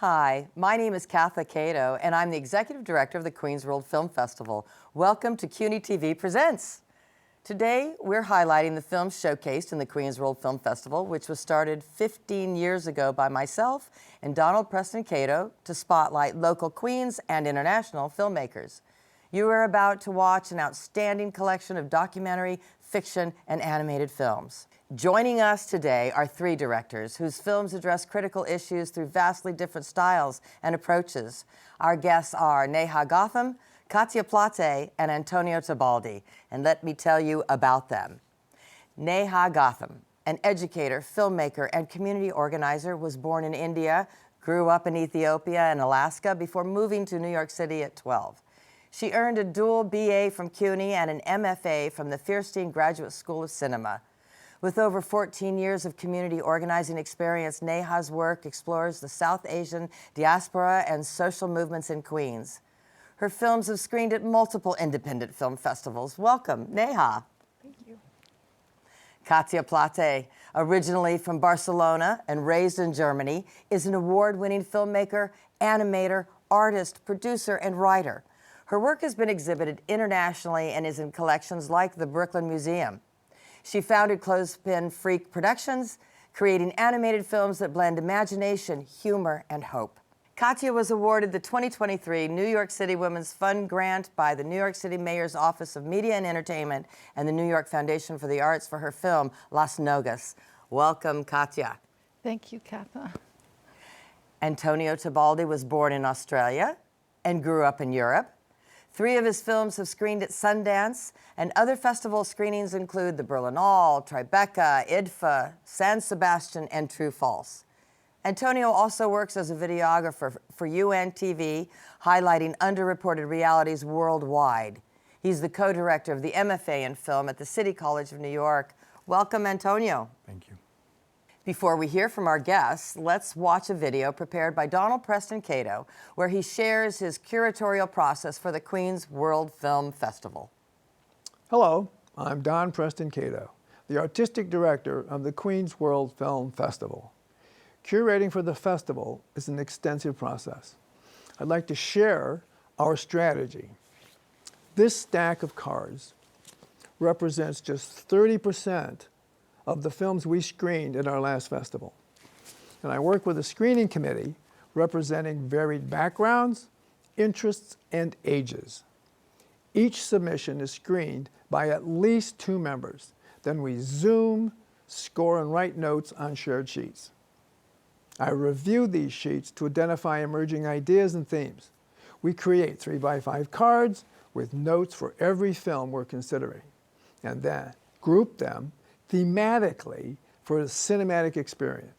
Hi, my name is Katha Cato, and I'm the Executive Director of the Queens World Film Festival. Welcome to CUNY TV Presents. Today, we're highlighting the films showcased in the Queens World Film Festival, which was started 15 years ago by myself and Donald Preston Cato to spotlight local Queens and international filmmakers. You are about to watch an outstanding collection of documentary, fiction, and animated films. Joining us today are three directors whose films address critical issues through vastly different styles and approaches. Our guests are Neha Gotham, Katya Plate, and Antonio Tebaldi, and let me tell you about them. Neha Gotham, an educator, filmmaker, and community organizer, was born in India, grew up in Ethiopia and Alaska before moving to New York City at 12. She earned a dual BA from CUNY and an MFA from the Fierstein Graduate School of Cinema. With over 14 years of community organizing experience, Neha's work explores the South Asian diaspora and social movements in Queens. Her films have screened at multiple independent film festivals. Welcome, Neha. Thank you. Katya Plate, originally from Barcelona and raised in Germany, is an award-winning filmmaker, animator, artist, producer, and writer. Her work has been exhibited internationally and is in collections like the Brooklyn Museum. She founded Clothespin Freak Productions, creating animated films that blend imagination, humor, and hope. Katya was awarded the 2023 New York City Women's Fund Grant by the New York City Mayor's Office of Media and Entertainment and the New York Foundation for the Arts for her film, Las Nogas. Welcome, Katya. Thank you, Katha. Antonio Tebaldi was born in Australia and grew up in Europe. 3 of his films have screened at Sundance, and other festival screenings include the Berlinale, Tribeca, IDFA, San Sebastian, and True False. Antonio also works as a videographer for UNTV, highlighting underreported realities worldwide. He's the co-director of the MFA in film at the City College of New York. Welcome, Antonio. Thank you. Before we hear from our guests, let's watch a video prepared by Donald Preston Cato, where he shares his curatorial process for the Queens World Film Festival. Hello, I'm Don Preston Cato, the Artistic Director of the Queens World Film Festival. Curating for the festival is an extensive process. I'd like to share our strategy. This stack of cards represents just 30% of the films we screened at our last festival. And I work with a screening committee representing varied backgrounds, interests, and ages. Each submission is screened by at least 2 members. Then we Zoom, score, and write notes on shared sheets. I review these sheets to identify emerging ideas and themes. We create 3x5 cards with notes for every film we're considering, and then group them thematically for a cinematic experience.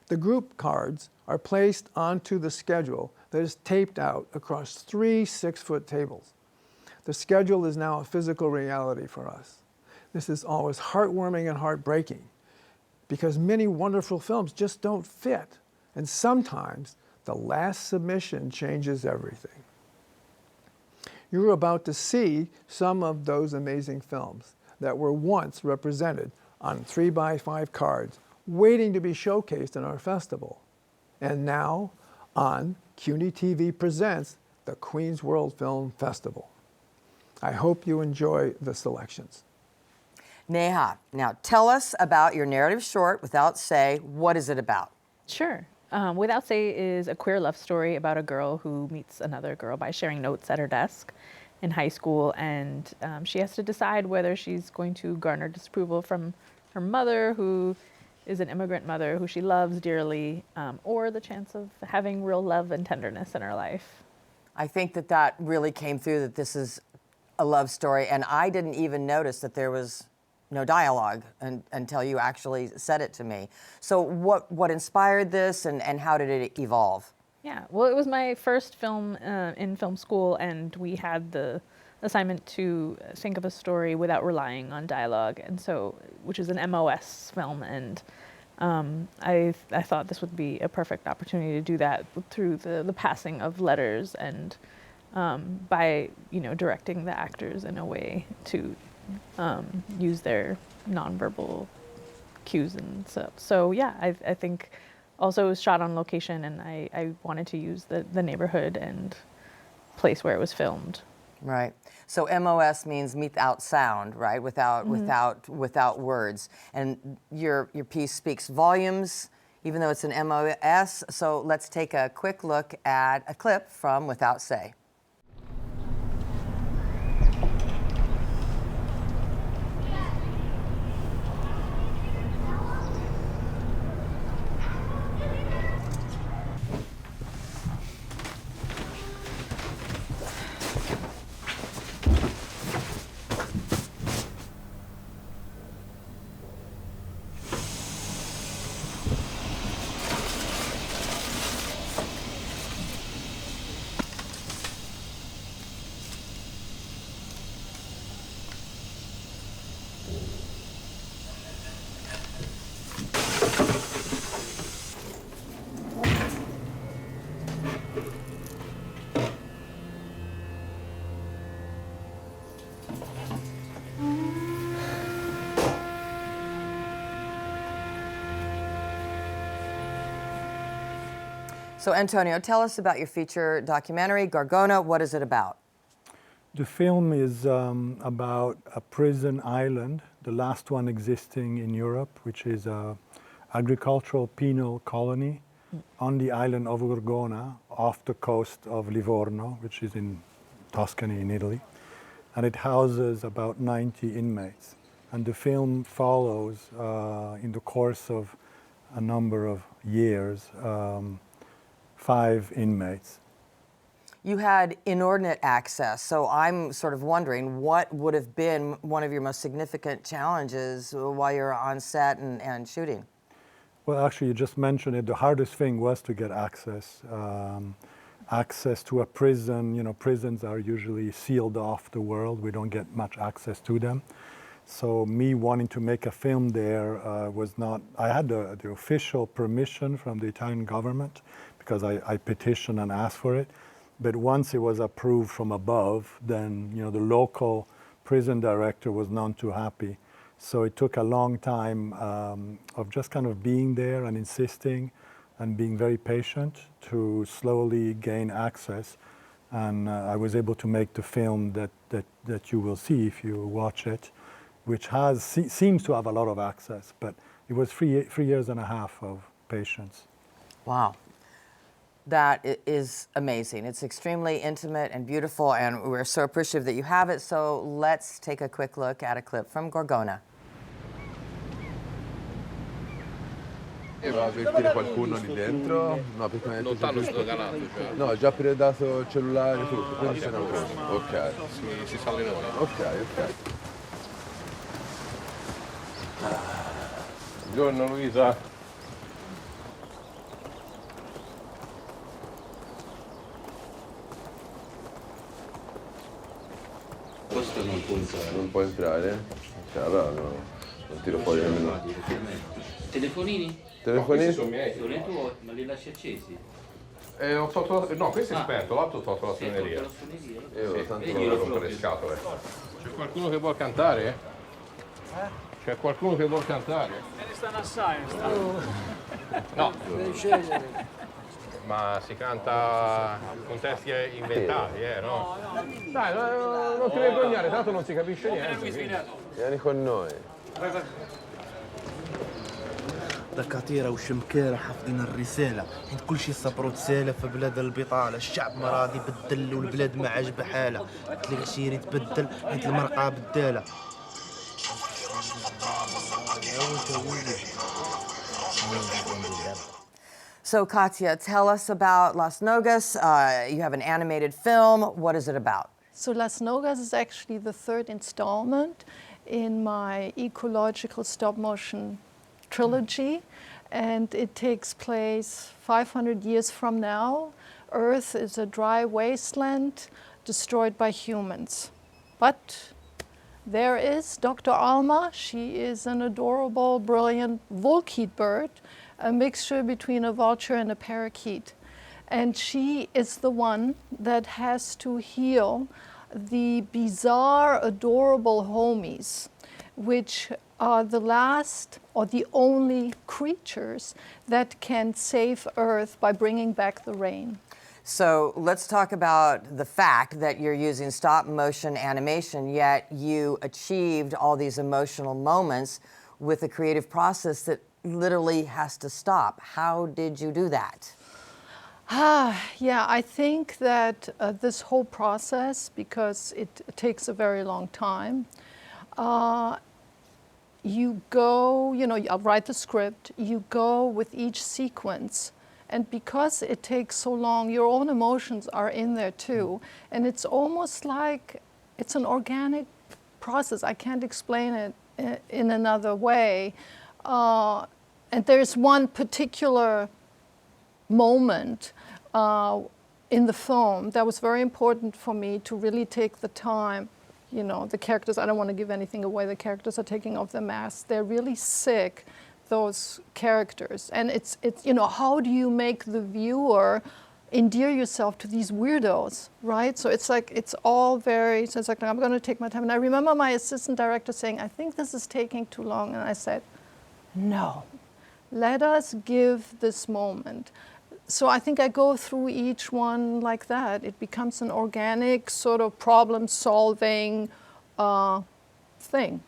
The group cards are placed onto the schedule that is taped out across 3 6-foot tables. The schedule is now a physical reality for us. This is always heartwarming and heartbreaking because many wonderful films just don't fit, and sometimes the last submission changes everything. You're about to see some of those amazing films that were once represented on 3x5 cards, waiting to be showcased in our festival. And now on CUNY TV Presents the Queens World Film Festival. I hope you enjoy the selections. Neha, now tell us about your narrative short, Without Say. What is it about? Sure. Without Say is a queer love story about a girl who meets another girl by sharing notes at her desk in high school, and she has to decide whether she's going to garner disapproval from her mother, who is an immigrant mother who she loves dearly, or the chance of having real love and tenderness in her life. I think that really came through, that this is a love story, and I didn't even notice that there was no dialogue until you actually said it to me. So what inspired this, and how did it evolve? Yeah, well, it was my first film in film school, and we had the assignment to think of a story without relying on dialogue, and so, which is an MOS film, and I thought this would be a perfect opportunity to do that through the passing of letters, and by directing the actors in a way to use their nonverbal cues and stuff. So yeah, I think also it was shot on location, and I wanted to use the neighborhood and place where it was filmed. Right. So MOS means without sound, right? Without words. And your piece speaks volumes, even though it's an MOS. So let's take a quick look at a clip from Without Say. So Antonio, tell us about your feature documentary, Gorgona. What is it about? The film is about a prison island, the last one existing in Europe, which is an agricultural penal colony on the island of Gorgona, off the coast of Livorno, which is in Tuscany in Italy. And it houses about 90 inmates. And the film follows, in the course of a number of years, 5 inmates. You had inordinate access, so I'm sort of wondering what would have been one of your most significant challenges while you're on set and shooting? Well, actually, you just mentioned it. The hardest thing was to get access. Access to a prison. You know, prisons are usually sealed off the world. We don't get much access to them. So me wanting to make a film there was not, I had the official permission from the Italian government because I petitioned and asked for it. But once it was approved from above, then the local prison director was none too happy. So it took a long time of just kind of being there and insisting and being very patient to slowly gain access. And I was able to make the film that you will see if you watch it, which seems to have a lot of access, but it was 3 years and a half of patience. Wow. That is amazing. It's extremely intimate and beautiful, and we're so appreciative that you have it. So let's take a quick look at a clip from Gorgona. Va a avvertire qualcuno lì dentro? No, perché mi ha detto Non t'hanno sdoganato, cioè. no, ho già predato il cellulare, tutto, quindi se ne occupa. Ok, Si sa di noi. ok. Buongiorno Luisa. Questo non può entrare. Non può entrare? Ok, allora no, non tiro fuori nemmeno. Telefonini? Telefonini? Sono miei. Sono i tuoi, ma li lasci accesi? Ho tolto no, questo è spento, l'altro ho tolto la Sì, hai tolto suoneria. la suoneria? Io tanto Non devo rompere le scatole. C'è qualcuno che vuol cantare? C'è qualcuno che vuol cantare? Ne stanno assai, No, devi scegliere. ma si canta con testi inventati, no? Dai, non ti vergognare, tanto non si capisce niente. quindi. vieni con noi. دكاترة وشمكيرة حافظين الرسالة حيت كل شي صبروا تسالى في بلاد البطالة الشعب ما راضي يبدل والبلاد ما عاجبه حالة قلت لك العشير يتبدل حيت المرقة بدالة So Katya, tell us about Las Nogas. You have an animated film. What is it about? So Las Nogas is actually the 3rd installment in my ecological stop-motion trilogy, and it takes place 500 years from now. Earth is a dry wasteland destroyed by humans. But there is Dr. Alma. She is an adorable, brilliant volkeet bird, a mixture between a vulture and a parakeet. And she is the one that has to heal the bizarre, adorable homies, which are the last or the only creatures that can save Earth by bringing back the rain. So let's talk about the fact that you're using stop motion animation, yet you achieved all these emotional moments with a creative process that literally has to stop. How did you do that? Yeah, I think that this whole process, because it takes a very long time, you go, I'll write the script, you go with each sequence. And because it takes so long, your own emotions are in there too. And it's almost like it's an organic process. I can't explain it in another way. And there's one particular moment in the film that was very important for me to really take the time. The characters, I don't want to give anything away, the characters are taking off their masks. They're really sick, those characters. And it's how do you make the viewer endear yourself to these weirdos, right? So it's like, it's all very, so it's like, I'm going to take my time. And I remember my assistant director saying, I think this is taking too long. And I said, no, let us give this moment. So I think I go through each one like that. It becomes an organic sort of problem-solving thing.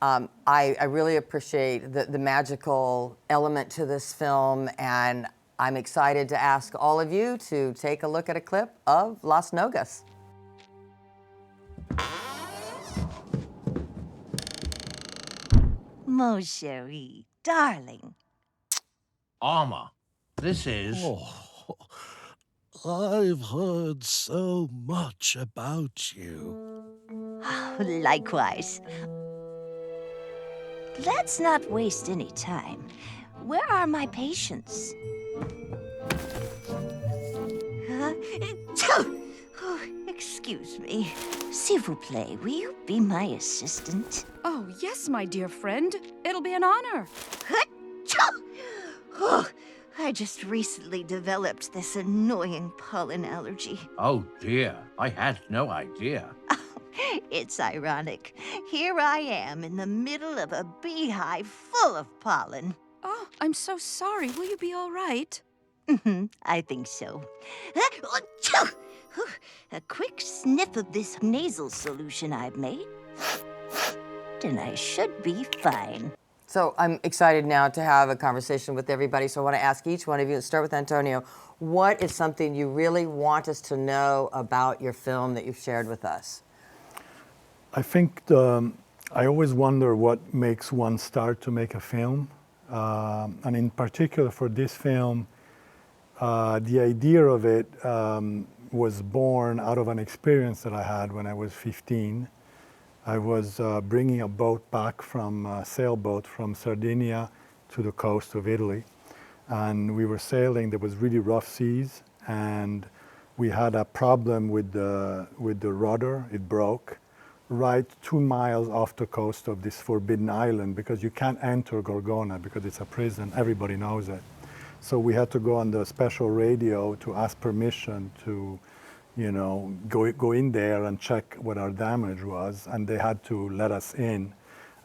I really appreciate the magical element to this film, and I'm excited to ask all of you to take a look at a clip of Las Nogas. Mon chéri, darling. Alma, this is... Oh, I've heard so much about you. Likewise. Let's not waste any time. Where are my patients? Oh, excuse me. S'il vous plaît, will you be my assistant? Oh, yes, my dear friend. It'll be an honor. Oh, I just recently developed this annoying pollen allergy. Oh, dear. I had no idea. It's ironic. Here I am in the middle of a beehive full of pollen. Oh, I'm so sorry. Will you be all right? I think so. A quick sniff of this nasal solution I've made, and I should be fine. So I'm excited now to have a conversation with everybody. So I want to ask each one of you, let's start with Antonio. What is something you really want us to know about your film that you've shared with us? I think I always wonder what makes one start to make a film. And in particular for this film, the idea of it was born out of an experience that I had when I was 15. I was bringing a boat back from a sailboat from Sardinia to the coast of Italy. And we were sailing, there was really rough seas, and we had a problem with the rudder. It broke right 2 miles off the coast of this forbidden island, because you can't enter Gorgona because it's a prison. Everybody knows it. So we had to go on the special radio to ask permission to, go in there and check what our damage was, and they had to let us in.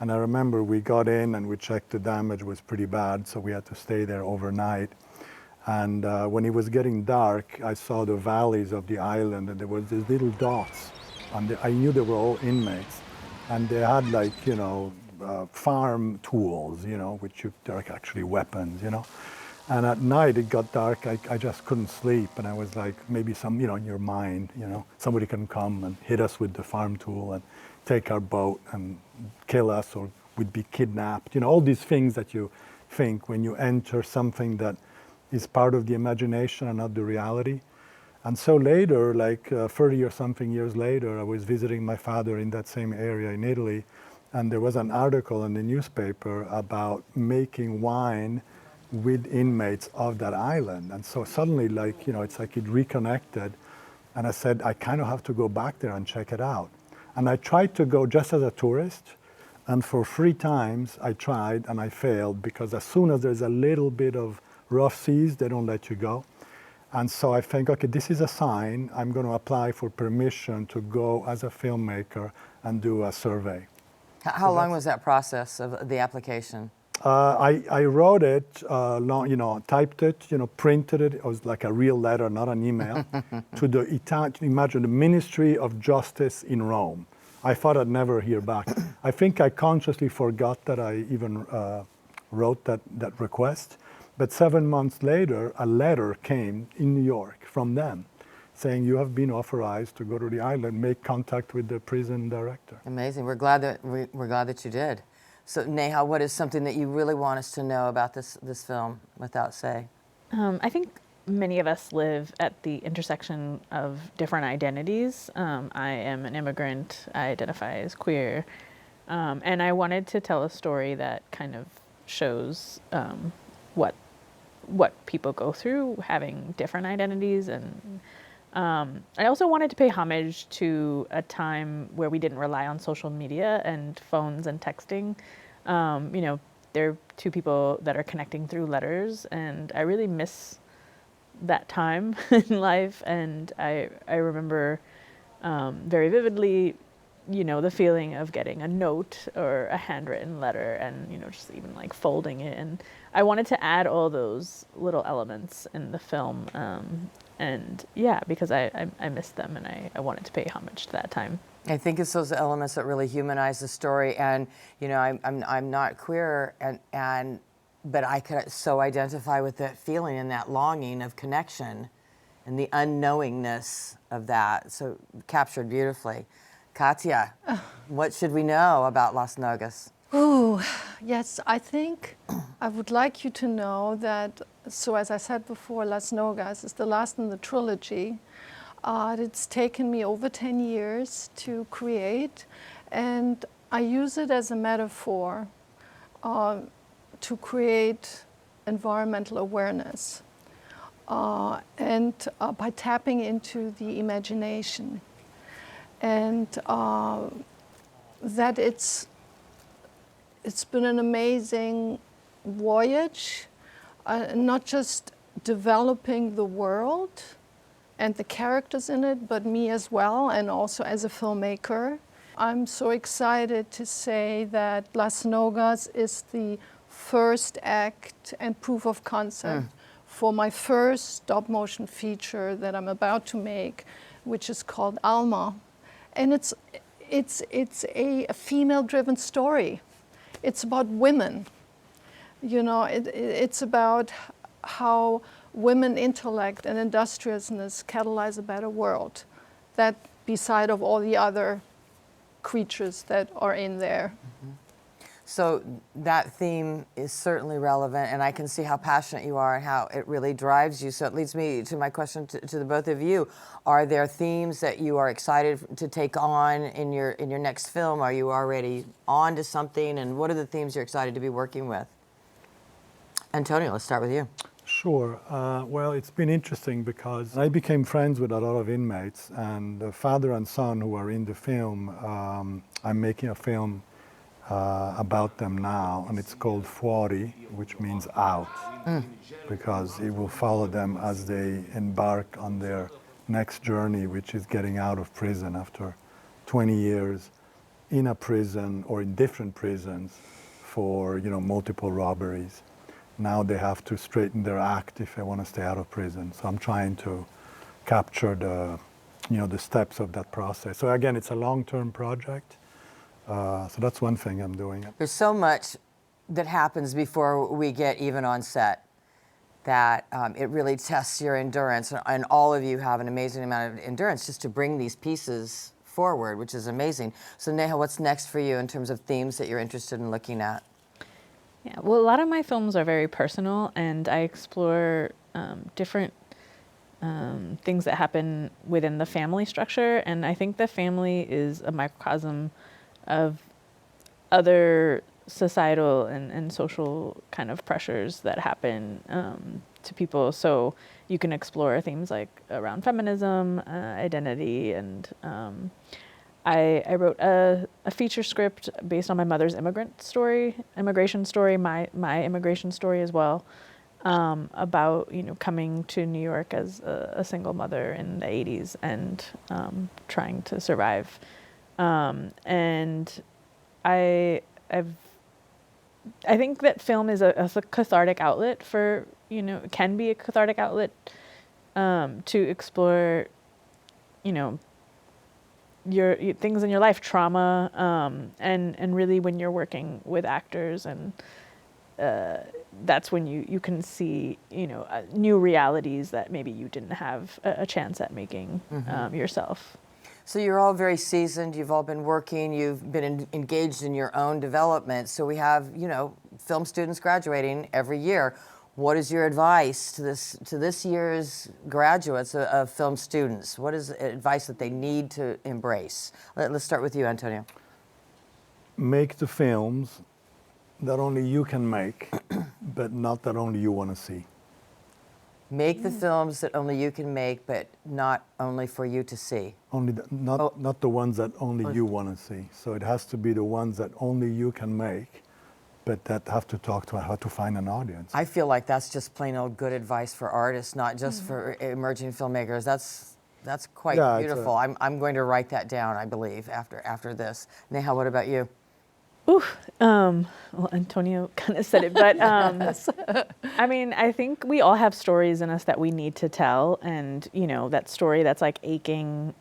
And I remember we got in and we checked the damage was pretty bad, so we had to stay there overnight. And when it was getting dark, I saw the valleys of the island, and there was these little dots. And I knew they were all inmates, and they had farm tools, which they're actually weapons, And at night it got dark. I just couldn't sleep, and I was like, maybe in your mind, somebody can come and hit us with the farm tool and take our boat and kill us, or we'd be kidnapped. All these things that you think when you enter something that is part of the imagination and not the reality. And so later, 30 or something years later, I was visiting my father in that same area in Italy, and there was an article in the newspaper about making wine with inmates of that island. And so suddenly, it's like it reconnected, and I said, I kind of have to go back there and check it out. And I tried to go just as a tourist, and for 3 times I tried, and I failed, because as soon as there's a little bit of rough seas, they don't let you go. And so I think, okay, this is a sign. I'm going to apply for permission to go as a filmmaker and do a survey. How long was that process of the application? I wrote it, typed it, printed it. It was like a real letter, not an email, to the imagine the Ministry of Justice in Rome. I thought I'd never hear back. I think I consciously forgot that I even wrote that request. But 7 months later, a letter came in New York from them saying you have been authorized to go to the island, make contact with the prison director. Amazing. We're glad that you did. So Neha, what is something that you really want us to know about this film without say? I think many of us live at the intersection of different identities. I am an immigrant. I identify as queer. And I wanted to tell a story that kind of shows what people go through having different identities. And I also wanted to pay homage to a time where we didn't rely on social media and phones and texting. There are two people that are connecting through letters, and I really miss that time in life. And I remember very vividly, the feeling of getting a note or a handwritten letter and, just even like folding it. And I wanted to add all those little elements in the film. And yeah, because I missed them, and I wanted to pay homage to that time. I think it's those elements that really humanize the story. And I'm not queer, but I could so identify with that feeling and that longing of connection, and the unknowingness of that. So captured beautifully. Katia, what should we know about Las Nogas? Oh, yes, I think I would like you to know that, so as I said before, Las Nogas is the last in the trilogy. It's taken me over 10 years to create, and I use it as a metaphor to create environmental awareness and by tapping into the imagination. And that it's been an amazing voyage, not just developing the world and the characters in it, but me as well, and also as a filmmaker. I'm so excited to say that Las Nogas is the first act and proof of concept for my first stop-motion feature that I'm about to make, which is called Alma. And it's a female-driven story. It's about women. It's about how women intellect and industriousness catalyze a better world, that beside of all the other creatures that are in there. Mm-hmm. So that theme is certainly relevant, and I can see how passionate you are and how it really drives you. So it leads me to my question to the both of you. Are there themes that you are excited to take on in your next film? Are you already on to something, and what are the themes you're excited to be working with? Antonio, let's start with you. Sure. Well, it's been interesting because I became friends with a lot of inmates, and the father and son who are in the film, I'm making a film about them now, and it's called Fuori, which means out, because it will follow them as they embark on their next journey, which is getting out of prison after 20 years in a prison or in different prisons for multiple robberies. Now they have to straighten their act if they want to stay out of prison. So I'm trying to capture the steps of that process. So again, it's a long-term project. So that's one thing I'm doing. There's so much that happens before we get even on set that it really tests your endurance, and all of you have an amazing amount of endurance just to bring these pieces forward, which is amazing. So Neha, what's next for you in terms of themes that you're interested in looking at? Yeah, well, a lot of my films are very personal, and I explore different things that happen within the family structure, and I think the family is a microcosm of other societal and social kind of pressures that happen to people. So you can explore themes like around feminism, identity, and I wrote a feature script based on my mother's immigration story, my immigration story as well, about coming to New York as a single mother in the 80s and trying to survive. And I think that film is a cathartic outlet for, can be a cathartic outlet to explore, your things in your life, trauma, and really when you're working with actors, and that's when you can see, new realities that maybe you didn't have a chance at making yourself. So you're all very seasoned, you've all been working, you've been engaged in your own development. So we have, film students graduating every year. What is your advice to this year's graduates of film students? What is advice that they need to embrace? Let's start with you, Antonio. Make the films that only you can make, but not that only you want to see. Make the films that only you can make, but not only for you to see. Not the ones that only you want to see. So it has to be the ones that only you can make, but that have to talk to how to find an audience. I feel like that's just plain old good advice for artists, not just for emerging filmmakers. That's quite beautiful. I'm going to write that down, I believe, after this. Neha, what about you? Well, Antonio kind of said it, but I mean, I think we all have stories in us that we need to tell, and that story that's like aching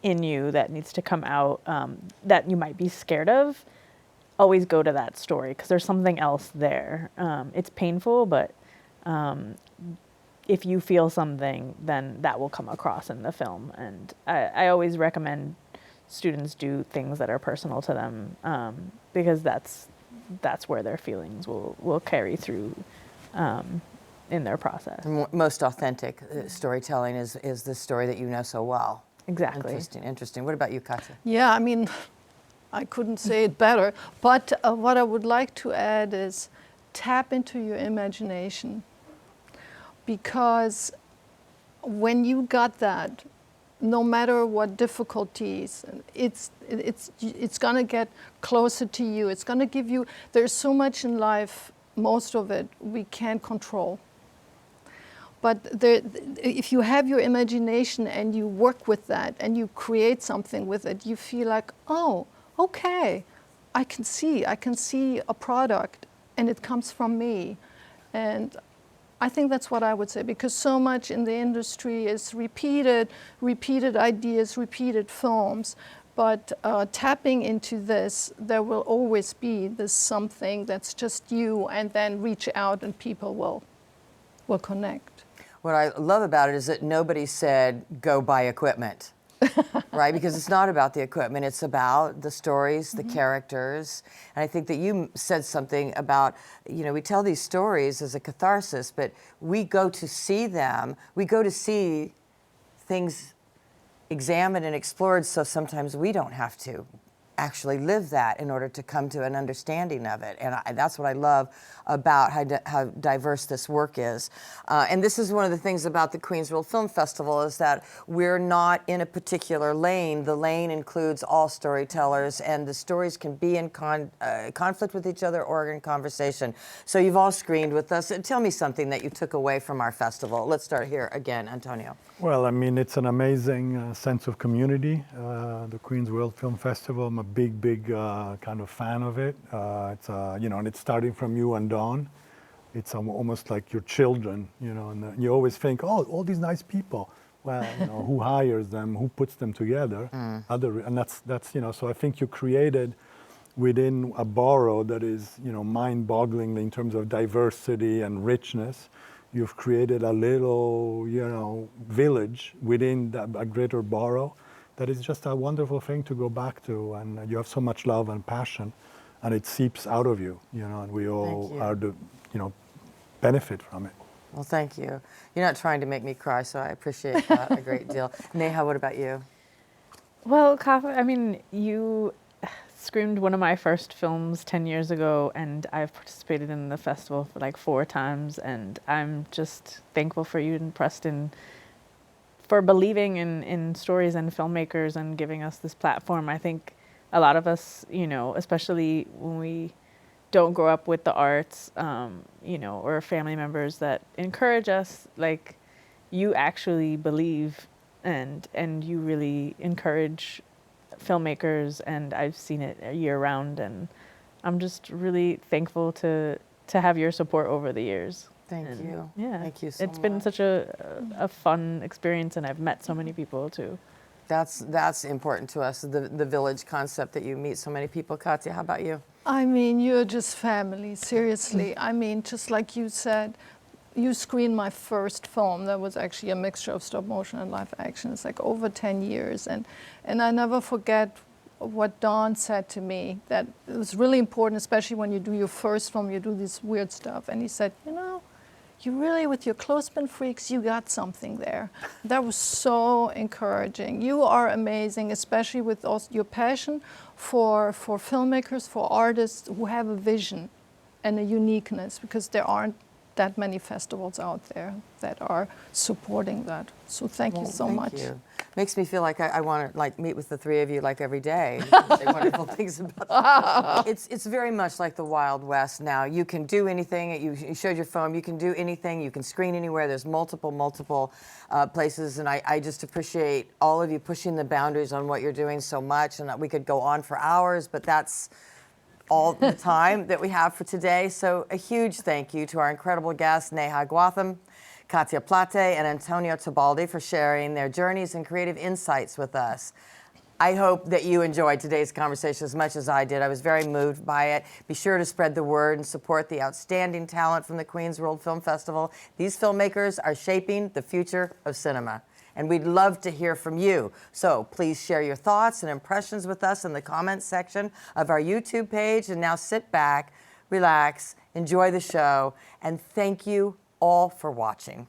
in you that needs to come out, that you might be scared of. Always go to that story because there's something else there. It's painful, but if you feel something, then that will come across in the film. And I always recommend students do things that are personal to them, because that's where their feelings will carry through in their process. Most authentic storytelling is the story that you know so well. Exactly. Interesting. What about you, Katja? Yeah, I mean, I couldn't say it better, but what I would like to add is tap into your imagination, because when you got that, no matter what difficulties, it's going to get closer to you. It's going to give you, there's so much in life, most of it we can't control. But if you have your imagination and you work with that and you create something with it, you feel like, oh, okay, I can see a product and it comes from me. And I think that's what I would say, because so much in the industry is repeated ideas, repeated films. But tapping into this, there will always be this something that's just you, and then reach out and people will connect. What I love about it is that nobody said, go buy equipment. Right? Because it's not about the equipment, it's about the stories, the characters. And I think that you said something about, we tell these stories as a catharsis, but we go to see them, we go to see things examined and explored, so sometimes we don't have to actually live that in order to come to an understanding of it. And that's what I love about how diverse this work is. And this is one of the things about the Queen's World Film Festival, is that we're not in a particular lane. The lane includes all storytellers, and the stories can be in conflict with each other or in conversation. So you've all screened with us. Tell me something that you took away from our festival. Let's start here again, Antonio. Well, I mean, it's an amazing sense of community, the Queen's World Film Festival. I'm a big kind of fan of it. It's and it's starting from you and Dawn. It's almost like your children, and you always think, oh, all these nice people. Well, who hires them? Who puts them together? And that's so I think you created within a borough that is, mind-bogglingly in terms of diversity and richness. You've created a little, village within a greater borough that is just a wonderful thing to go back to, and you have so much love and passion, and it seeps out of you, and we all are benefit from it. Well, thank you. You're not trying to make me cry, so I appreciate that a great deal. Neha, what about you? Well, Katha, I mean, you screened one of my first films 10 years ago, and I've participated in the festival for like 4 times, and I'm just thankful for you and Preston for believing in stories and filmmakers and giving us this platform. I think a lot of us, especially when we don't grow up with the arts, or family members that encourage us, like, you actually believe and you really encourage filmmakers, and I've seen it year round, and I'm just really thankful to have your support over the years. Thank And you. Yeah, Thank you so it's been much. such a fun experience, and I've met so many people too. That's important to us, the village concept that you meet so many people. Katya, how about you? I mean, you're just family, seriously. I mean, just like you said, you screened my first film that was actually a mixture of stop motion and live action. It's like over 10 years. And I never forget what Don said to me, that it was really important, especially when you do your first film, you do this weird stuff. And he said, you know, you really, with your Clothespin Freaks, you got something there. That was so encouraging. You are amazing, especially with also your passion for filmmakers, for artists who have a vision and a uniqueness, because there aren't that many festivals out there that are supporting that. So thank you so much. Thank you. Makes me feel like I want to meet with the three of you every day. Say wonderful things about it. It's very much like the Wild West now. You can do anything. You showed your film. You can do anything. You can screen anywhere. There's multiple places, and I just appreciate all of you pushing the boundaries on what you're doing so much. And we could go on for hours, but that's all the time that we have for today. So a huge thank you to our incredible guests, Neha Gautam, Katya Plate, and Antonio Tebaldi for sharing their journeys and creative insights with us. I hope that you enjoyed today's conversation as much as I did. I was very moved by it. Be sure to spread the word and support the outstanding talent from the Queens World Film Festival. These filmmakers are shaping the future of cinema, and we'd love to hear from you. So please share your thoughts and impressions with us in the comments section of our YouTube page. And now sit back, relax, enjoy the show, and thank you all for watching.